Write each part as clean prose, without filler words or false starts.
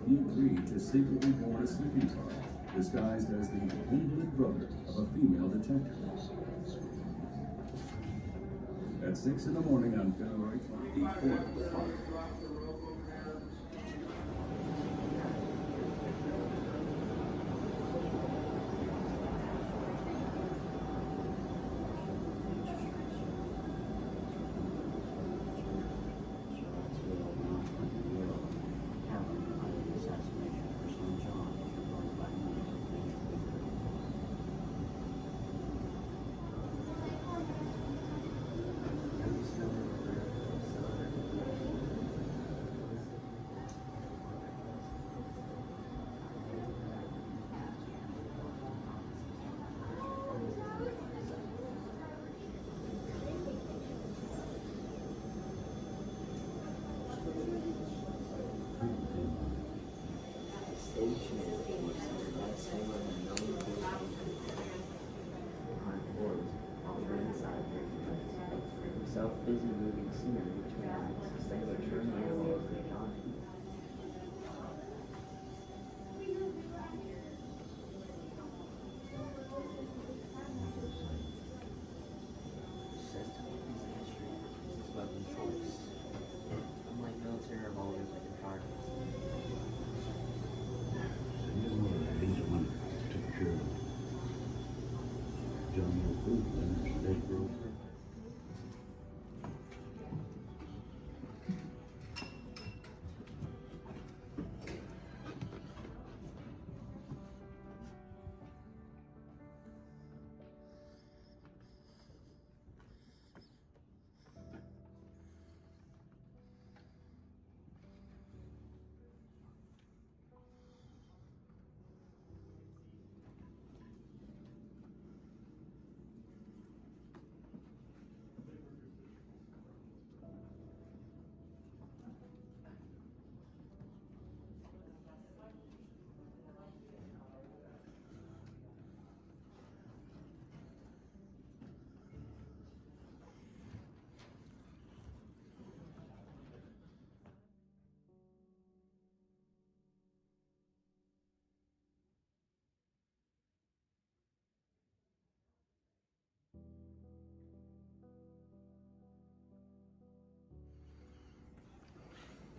he agreed to secretly board a sleeping car disguised as the invalid brother of a female detective. At 6 in the morning on February 24th, Busy moving scenery between acts as they return the animal of the economy. His weapon choice. Unlike military revolvers like a target. He's the one that took care of John and Dave Rose.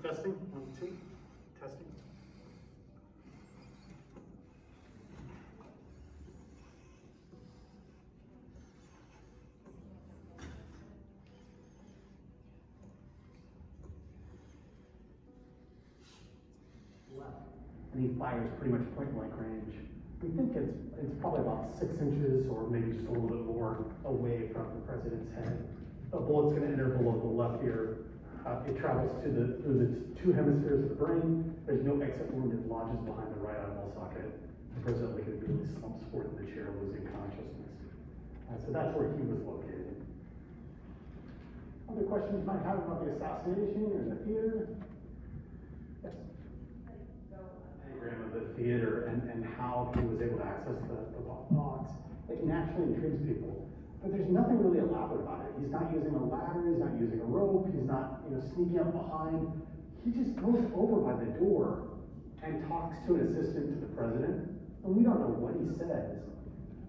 Testing, 1, 2, testing. And he fires pretty much point blank range. We think it's probably about 6 inches or maybe just a little bit more away from the president's head. The bullet's going to enter below the left ear. It travels through the 2 hemispheres of the brain. There's no exit wound. It lodges behind the right eyeball socket. The president could immediately slumps forward in the chair, losing consciousness. So that's where he was located. Other questions you might have about the assassination or the theater? Yes. Diagram of the theater and how he was able to access the box. It naturally intrigues people. But there's nothing really elaborate about it. He's not using a ladder, he's not using a rope, he's not sneaking up behind. He just goes over by the door and talks to an assistant to the president, and we don't know what he says.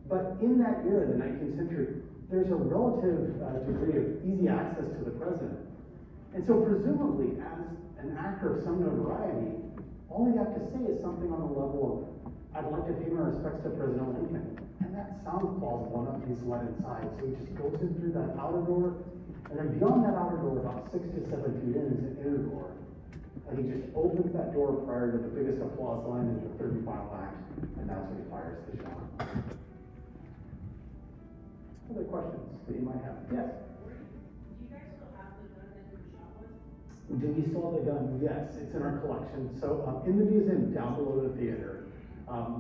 But in that era, the 19th century, there's a relative degree of easy access to the president. And so presumably, as an actor of some notoriety, all you have to say is something on the level of, "I'd like to pay my respects to President Lincoln." And that sounds plausible enough, he's let inside. So he just goes in through that outer door, and then beyond that outer door, about 6 to 7 feet in, is an inner door. And he just opens that door prior to the biggest applause line in the 30 final act, and that's when he fires the shot. Other questions that you might have? Yes? Do you guys still have the gun that your shot was? Do we still have the gun? Yes, it's in our collection. So in the museum down below the theater,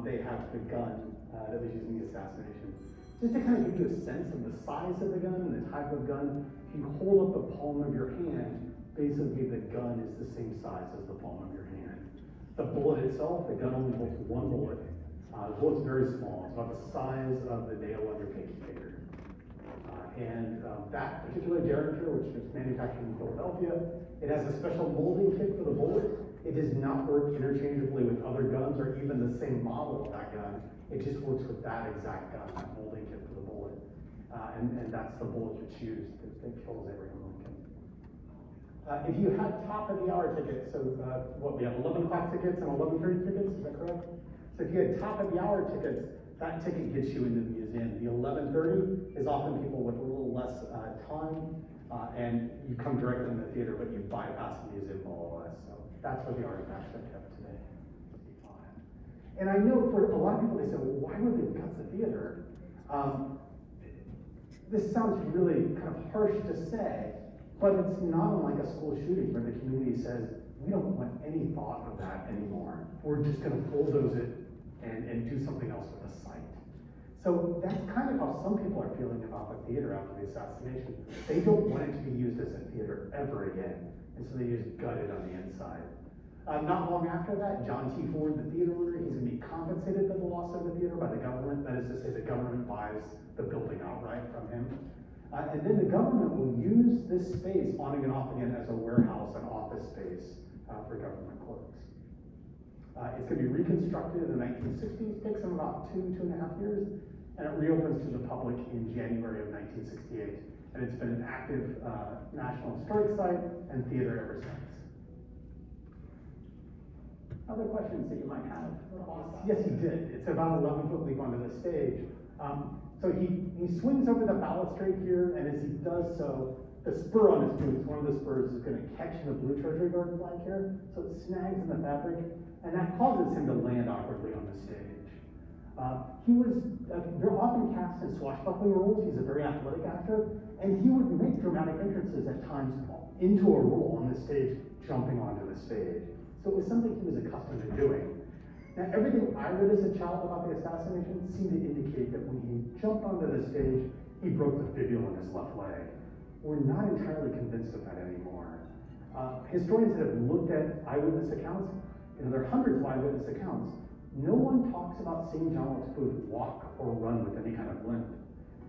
they have the gun that was used in the assassination. Just to kind of give you a sense of the size of the gun and the type of gun, if you hold up the palm of your hand, basically the gun is the same size as the palm of your hand. The bullet itself, the gun only holds 1 bullet. The bullet's very small. It's about the size of the nail on your pinky finger. That particular Derringer, which is manufactured in Philadelphia, it has a special molding kit for the bullet, It does not work interchangeably with other guns or even the same model of that gun. It just works with that exact gun, that molding kit for the bullet. And that's the bullet that's used that kills Abraham Lincoln. If you had top of the hour tickets, so we have 11 o'clock tickets and 11:30 tickets, is that correct? So if you had top of the hour tickets, that ticket gets you into the museum. The 11:30 is often people with a little less time, and you come directly in the theater, but you bypass the museum below us. So that's what the artifacts that we have today. And I know for a lot of people, they say, well, why would they gut the theater? This sounds really kind of harsh to say, but it's not unlike a school shooting where the community says, we don't want any thought of that anymore. We're just going to bulldoze it and do something else with the site. So that's kind of how some people are feeling about the theater after the assassination. They don't want it to be used as a theater ever again, and so they just gut it on the inside. Not long after that, John T. Ford, the theater owner, he's going to be compensated for the loss of the theater by the government. That is to say, the government buys the building outright from him. And then the government will use this space on and off again as a warehouse and office space for government clerks. It's going to be reconstructed in the 1960s, takes them about 2.5 years, and it reopens to the public in January of 1968. And it's been an active National Historic Site and theater ever since. Other questions that you might have? Yes, he did. It's about 11-foot leap onto the stage. So he swings over the balustrade here, and as he does so, the spur on his boots, one of the spurs, is going to catch in the blue Treasury Guard flag here, so it snags in the fabric, and that causes him to land awkwardly on the stage. He was very often cast in swashbuckling roles. He's a very athletic actor, and he would make dramatic entrances at times into a role on the stage, jumping onto the stage. So it was something he was accustomed to doing. Now, everything I read as a child about the assassination seemed to indicate that when he jumped onto the stage, he broke the fibula in his left leg. We're not entirely convinced of that anymore. Historians that have looked at eyewitness accounts, there are hundreds of eyewitness accounts. No one talks about seeing John Wilkes Booth walk or run with any kind of limp.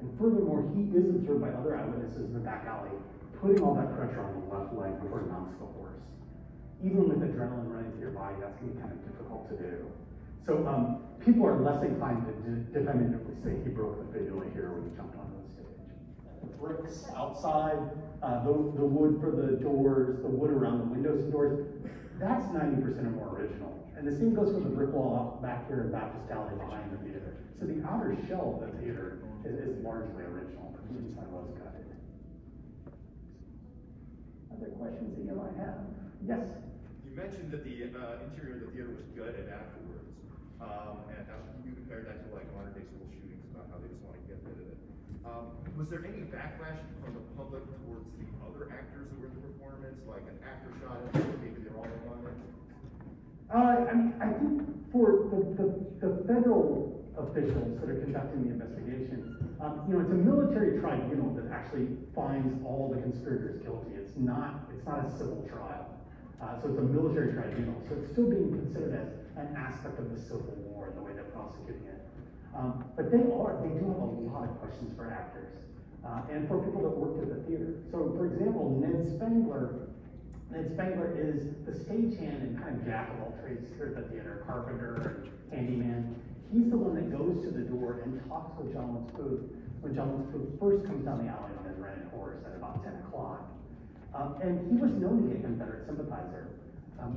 And furthermore, he is observed by other eyewitnesses in the back alley, putting all that pressure on the left leg before he mounts the horse. Even with adrenaline running through your body, that's going to be kind of difficult to do. So people are less inclined to definitively say he broke the fibula here when he jumped onto the stage. Bricks outside, the wood for the doors, the wood around the windows and doors, that's 90% or more original. And the same goes for the brick wall out back here in Baptist Alley behind the theater. So the outer shell of the theater is largely original, but the inside was gutted. Other questions that you might have? Yes? You mentioned that the interior of the theater was gutted afterwards, and you compared that to like modern-day school shootings about how they just want to get rid of it. Was there any backlash from the public towards the other actors who were in the performance, like an actor shot at it, maybe they're all in on it? I think for the federal officials that are conducting the investigation, it's a military tribunal that actually finds all the conspirators guilty. It's not a civil trial. So it's a military tribunal. So it's still being considered as an aspect of the Civil War, the way they're prosecuting it. But they do have a lot of questions for actors and for people that worked at the theater. So for example, Ned Spangler is the stagehand and kind of jack of all trades here at the theater, carpenter and handyman. He's the one that goes to the door and talks with John Wilkes Booth when John Wilkes Booth first comes down the alley on his rented horse at about 10 o'clock. And he was known to be a Confederate sympathizer.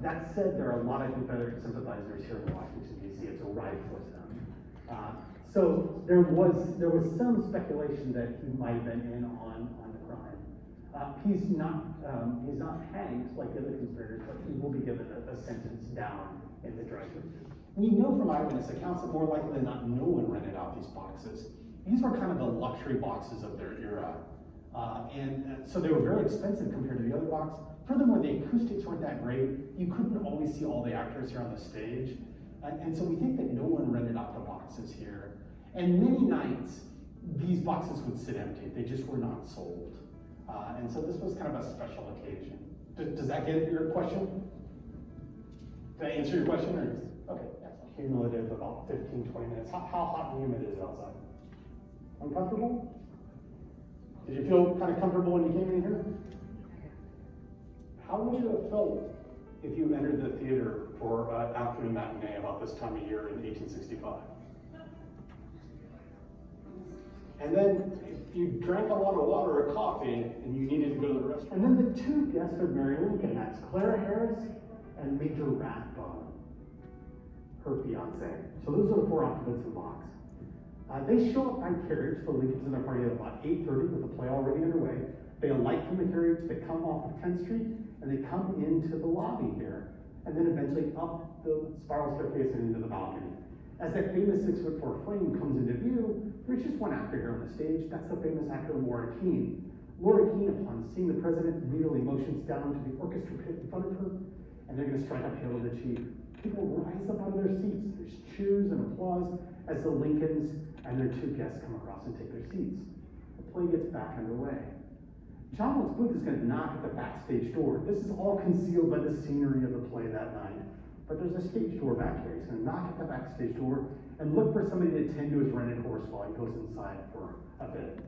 That said, there are a lot of Confederate sympathizers here in Washington, D.C. It's a rife for them. So there was some speculation that he might have been in on the crime. He's not hanged like the other conspirators, but he will be given a sentence down in the direction. We know from eyewitness accounts that more likely than not, no one rented out these boxes. These were kind of the luxury boxes of their era. So they were very expensive compared to the other box. Furthermore, the acoustics weren't that great. You couldn't always see all the actors here on the stage. And so we think that no one rented out the boxes here. And many nights, these boxes would sit empty. They just were not sold. And so this was kind of a special occasion. Does that get your question? Did I answer your question? Okay, that's cumulative, about 15, 20 minutes. How hot and humid is it outside? Uncomfortable? Did you feel kind of comfortable when you came in here? How would you have felt if you entered the theater for an afternoon matinee about this time of year in 1865. And then if you drank a lot of water or coffee and you needed to go to the restroom. And then the two guests of Mary Lincoln, that's Clara Harris and Major Rathbone, her fiance. So those are the four occupants of the box. They show up by carriage, so Lincoln's in their party at about 8:30 with the play already underway. They alight from the carriage, they come off of 10th Street, and they come into the lobby here, and then eventually up the spiral staircase and into the balcony. As that famous 6'4" frame comes into view, there's just one actor here on the stage. That's the famous actor Laura Keene. Laura Keene, upon seeing the president, immediately motions down to the orchestra pit in front of her, and they're going to strike up Hail to the Chief. People rise up out of their seats. There's cheers and applause as the Lincolns and their two guests come across and take their seats. The play gets back underway. John Wilkes Booth is going to knock at the backstage door. This is all concealed by the scenery of the play that night. But there's a stage door back here. He's going to knock at the backstage door and look for somebody to tend to his rented horse while he goes inside for a bit.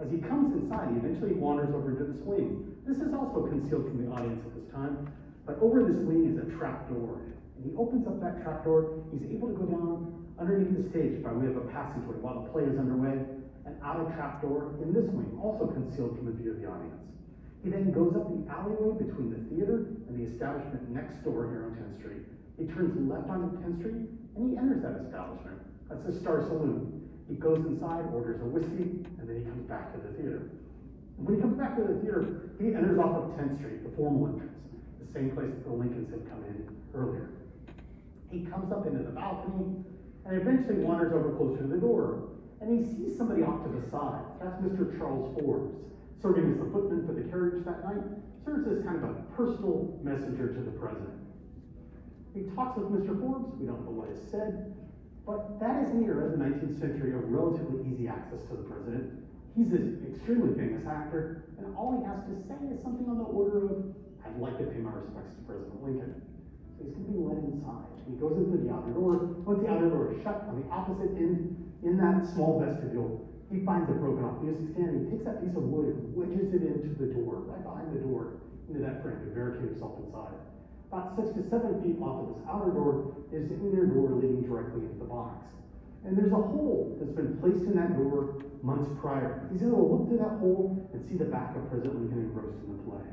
As he comes inside, he eventually wanders over to this wing. This is also concealed from the audience at this time, but over this wing is a trap door. And he opens up that trap door. He's able to go down underneath the stage by way of a passageway while the play is underway, and out a trap door in this wing, also concealed from the view of the audience. He then goes up the alleyway between the theater and the establishment next door here on 10th Street. He turns left onto 10th Street, and he enters that establishment. That's the Star Saloon. He goes inside, orders a whiskey, and then he comes back to the theater. And when he comes back to the theater, he enters off of 10th Street, the formal entrance, the same place that the Lincolns had come in earlier. He comes up into the balcony, and eventually wanders over closer to the door, and he sees somebody off to the side. That's Mr. Charles Forbes, serving as the footman for the carriage that night, serves as kind of a personal messenger to the president. He talks with Mr. Forbes. We don't know what is said, but that is in the era of the 19th century of relatively easy access to the president. He's an extremely famous actor, and all he has to say is something on the order of, "I'd like to pay my respects to President Lincoln." So he's going to be let inside. He goes into the outer door. Once the outer door is shut, on the opposite end, in that small vestibule, he finds a broken off music stand, and he takes that piece of wood and wedges it into the door, right behind the door, into that frame to barricade himself inside. About 6 to 7 feet off of this outer door is an inner door leading directly into the box. And there's a hole that's been placed in that door months prior. He's able to look through that hole and see the back of President Lincoln engrossed in the play.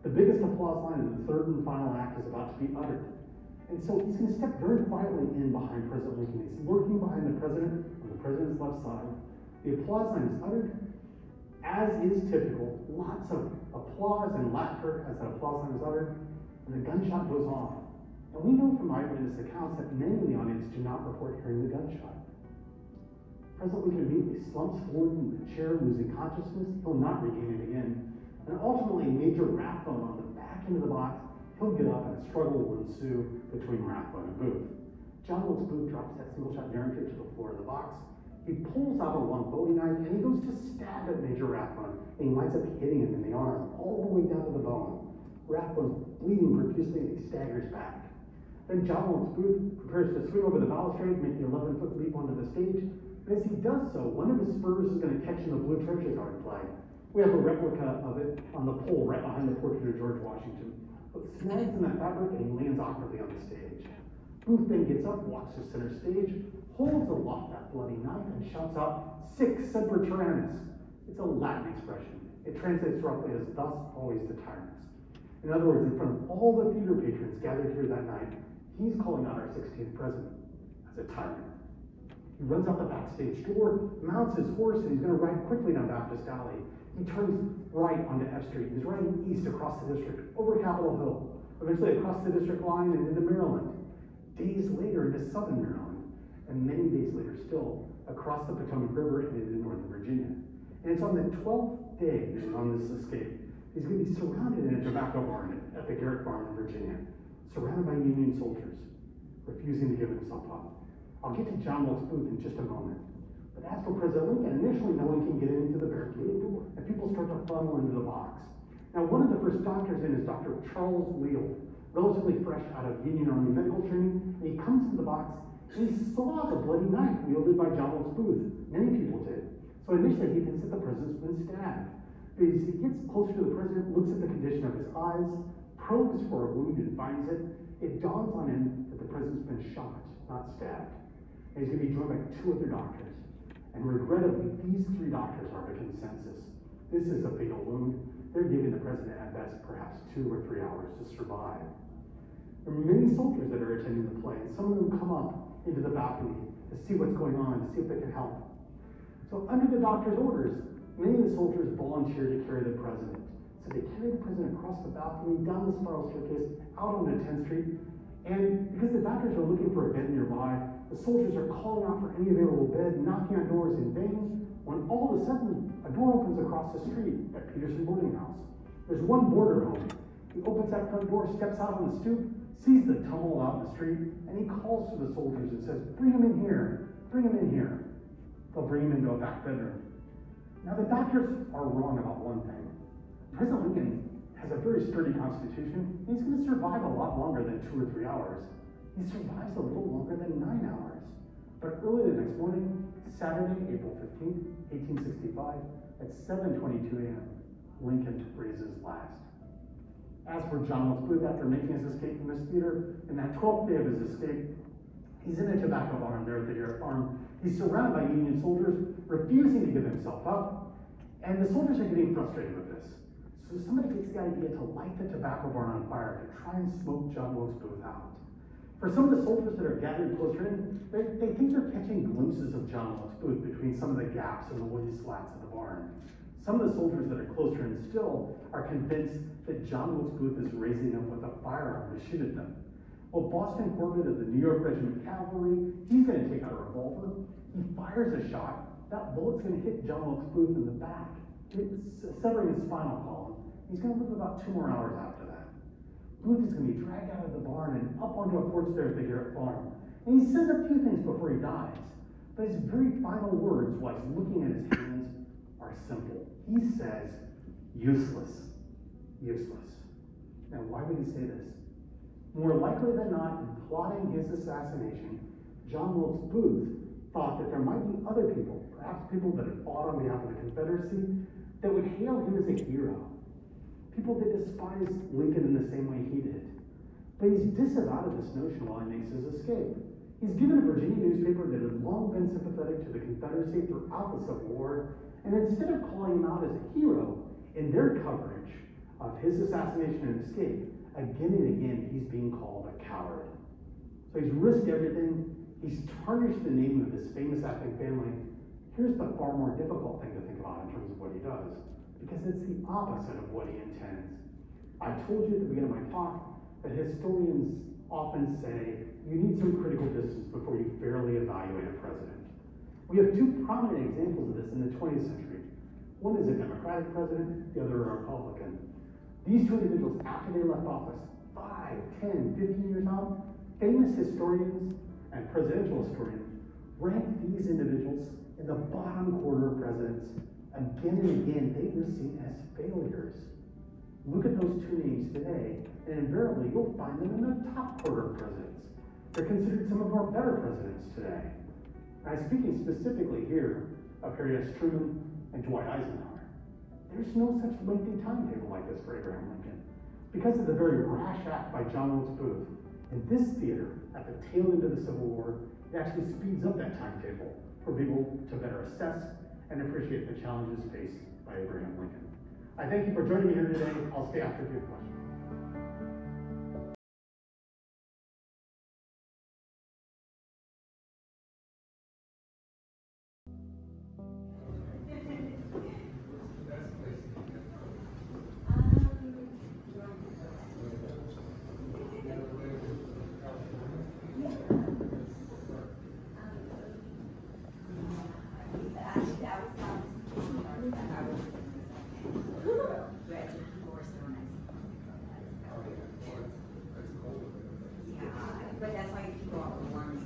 The biggest applause line in the third and final act is about to be uttered. And so he's going to step very quietly in behind President Lincoln. He's lurking behind the president on the president's left side. The applause line is uttered. As is typical, lots of applause and laughter as that applause line is uttered, and the gunshot goes off. And we know from eyewitness accounts that many in the audience do not report hearing the gunshot. President Lincoln immediately slumps forward in the chair, losing consciousness. He'll not regain it again. And ultimately, Major Rathbone on the back end of the box, he'll get up and a struggle will ensue between Rathbone and Booth. John Wilkes Booth drops that single-shot derringer to the floor of the box. He pulls out a long Bowie knife and he goes to stab at Major Rathbone. And he winds up hitting him in the arm, all the way down to the bone. Rathbone's bleeding profusely and he staggers back. Then John Wilkes Booth prepares to swing over the balustrade, make the 11-foot leap onto the stage. But as he does so, one of his spurs is going to catch in the blue Treasury Guard flag. We have a replica of it on the pole right behind the portrait of George Washington. But snags in that fabric and he lands awkwardly on the stage. Booth then gets up, walks to center stage, holds aloft that bloody knife, and shouts out, "Sic semper tyrannis." It's a Latin expression. It translates roughly as "thus always the tyrants." In other words, in front of all the theater patrons gathered here that night, he's calling out our 16th president as a tyrant. He runs out the backstage door, mounts his horse, and he's going to ride quickly down Baptist Alley. He turns right onto F Street. He's riding east across the district, over Capitol Hill, eventually across the district line and into Maryland. Days later into southern Maryland, and many days later still, across the Potomac River and into northern Virginia. And it's on the 12th day on this escape, he's going to be surrounded in a tobacco barn at the Garrett Farm in Virginia, surrounded by Union soldiers, refusing to give himself up. I'll get to John Wilkes Booth in just a moment. But as for President Lincoln, initially no one can get into the barricaded door, and people start to funnel into the box. Now, one of the first doctors in is Dr. Charles Leal, relatively fresh out of Union Army medical training, and he comes into the box, and he saw the bloody knife wielded by John Wilkes Booth. Many people did. So initially he thinks that the president's been stabbed. But as he gets closer to the president, looks at the condition of his eyes, probes for a wound and finds it, it dawns on him that the president's been shot, not stabbed. And he's going to be joined by 2 other doctors. And regrettably, these 3 doctors are of a consensus. This is a fatal wound. They're giving the president at best perhaps 2 or 3 hours to survive. There are many soldiers that are attending the play, and some of them come up into the balcony to see what's going on, to see if they can help. So under the doctor's orders, many of the soldiers volunteer to carry the president. So they carry the president across the balcony, down the spiral staircase, out onto 10th Street. And because the doctors are looking for a bed nearby, the soldiers are calling out for any available bed, knocking on doors in vain, when all of a sudden, a door opens across the street at Peterson Boarding House. There's one boarder home. He opens that front door, steps out on the stoop, sees the tumult out in the street, and he calls to the soldiers and says, "Bring him in here, bring him in here." They'll bring him into a back bedroom. Now the doctors are wrong about one thing. President Lincoln has a very sturdy constitution, and he's going to survive a lot longer than 2 or 3 hours. He survives a little longer than 9 hours. But early the next morning, Saturday, April 15th, 1865, at 7:22 a.m., Lincoln breathes his last. As for John Wilkes Booth, after making his escape from this theater, in that 12th day of his escape, he's in a tobacco barn there at the Garrett Farm. He's surrounded by Union soldiers, refusing to give himself up, and the soldiers are getting frustrated with this. So somebody gets the idea to light the tobacco barn on fire to try and smoke John Wilkes Booth out. For some of the soldiers that are gathered closer in, they think they're catching glimpses of John Wilkes Booth between some of the gaps in the woody slats of the barn. Some of the soldiers that are closer in still are convinced that John Wilkes Booth is raising up with a firearm to shoot at them. Well, Boston Corbett of the New York Regiment Cavalry, he's going to take out a revolver. He fires a shot. That bullet's going to hit John Wilkes Booth in the back, severing his spinal column. He's going to live about 2 more hours after that. Booth is going to be dragged out of the barn and up onto a porch there at the Garrett Farm. And he says a few things before he dies, but his very final words while he's looking at his hands are simple. He says, "Useless, useless." Now, why would he say this? More likely than not, in plotting his assassination, John Wilkes Booth thought that there might be other people, perhaps people that had fought on behalf of the Confederacy, that would hail him as a hero. People that despised Lincoln in the same way he did. But he's disavowed this notion while he makes his escape. He's given a Virginia newspaper that had long been sympathetic to the Confederacy throughout the Civil War, and instead of calling him out as a hero in their coverage of his assassination and escape, again and again he's being called a coward. So he's risked everything. He's tarnished the name of this famous acting family. Here's the far more difficult thing to think about in terms of what he does, because it's the opposite of what he intends. I told you at the beginning of my talk that historians often say you need some critical distance before you fairly evaluate a president. We have 2 prominent examples of this in the 20th century. One is a Democratic president, the other a Republican. These 2 individuals, after they left office, 5, 10, 15 years out, famous historians and presidential historians rank these individuals in the bottom quarter of presidents. Again and again, they were seen as failures. Look at those 2 names today, and invariably you'll find them in the top quarter of presidents. They're considered some of our better presidents today. I'm speaking specifically here of Harry S. Truman and Dwight Eisenhower. There's no such lengthy timetable like this for Abraham Lincoln. Because of the very rash act by John Wilkes Booth, in this theater, at the tail end of the Civil War, it actually speeds up that timetable for people to better assess and appreciate the challenges faced by Abraham Lincoln. I thank you for joining me here today. I'll stay after your questions. But that's why people are warm and